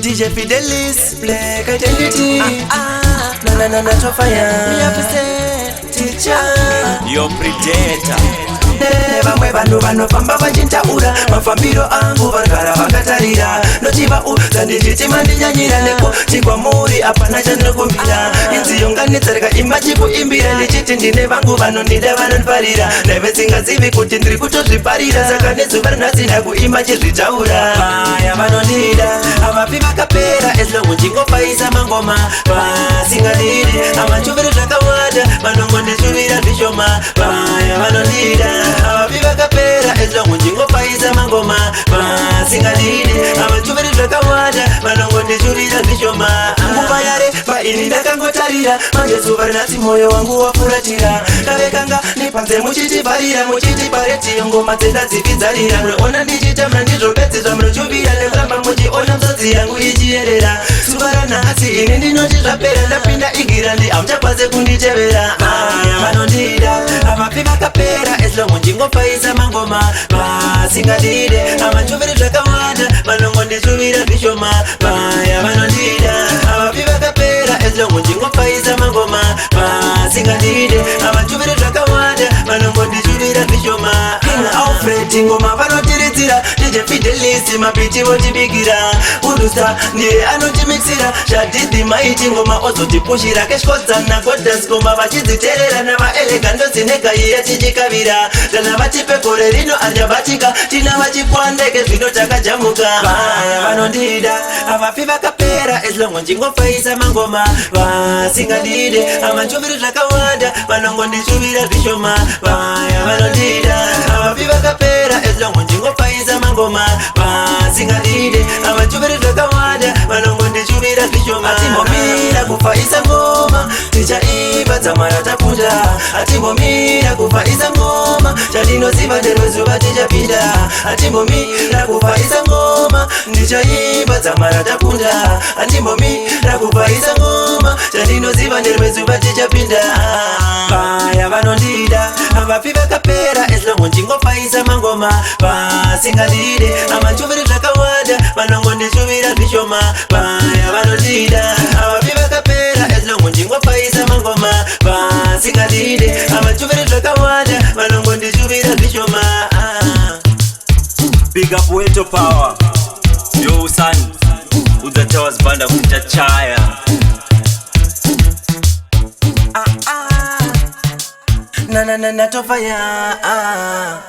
DJ Fidelis, Black Identity. Na tofaya. Me have to say, teacher, your predator. Vamwe vanhu vanofamba vachintaura mafambiro angu vagara vakatarira nochiva uzandichiti mandinyanyira neko chikwamuri apana chandinokumbira inziyonganidzarika imba chikuimbira ndichiti ndine vangu vanondida vanondifarira nevetsingazivi kuti ndiri kutozviparira saka nezuva rinasina kuimba chizvitaura vaya vanondida avapi vakapera eslongu ndingopaisa mangoma vasingadidi amachuviri zvakawanda vanongondishuvira zvishoma vaya vanondida avapi vakapera eslongu ndingopaisa mangoma vasingadidi amachuviri zvakawanda vanongondishuvira zvishoma nguva yare paini ndakangotarira manje zuva rinasi mwoyo wangu wafuratira ndavekanga nepanze muchitivharira muchitipareti ngoma dzendadzividzarira munoona ndichitamura ndizvopedzezva munochuvira nekuramba muchiona msodzi yangu ichiyerera zuva ranhasi ini ndinoti zvapera ndapinda igirandi hamuchakwanise kunditevera vaya vanondida avapi vakapera eslongu ndingopaisa mangoma vasingadide amachuviri zvakawanda vanongondishuvira zvishoma vaya vanondida avapi vakapera eslongu ndingopaisa mangoma vasingadide amachuviri zvakawanda vanongondishuvira zvishoma Alfred ngoma vanotiridzira DJ Fidelis mabiti votibikira udusta ndiye anotimixira shadidi maiti ngoma ozotipushira keshkodzana godas ngoma vachidziterera navaelegando dzinegaiya tichikavira kana vatipe gore rino aryabatika tina vachipwandeke zvino takajamuka vaya vanondida avapi vakapera eslongu ndingopaisa mangoma vasingadide amachuviri zvakawanda vanongondishuvira zvishoma vaya vanondida avapi vakapera eslongu ndingopaisa mangoma vasingadide amachuviri zvakawanda vanongondishuvira zvishoma atimbomira kupaisa ngoma tichaimba dzamara takunda atimbomira kupaisa ngoma chandinoziva nderwezuva tichapinda atimbomira kupaisa ngoma ndichaimba dzamara takunda atimbomira kupaisa ngoma chandinoziva nderwezuva tichapinda vaya vanondida avapi vakapera eslongu ndingopaisa mangoma vasingadide amachuviri zvakawanda vanongondishuvira zvishoma vaya vanondida avapi vakapera eslongu ndingopaisa mangoma vasingadide amachuviri zvakawanda vanongondishuvira zvishoma Big up Weto Power Yo son Udzatewas banda kuchachaya na tofaya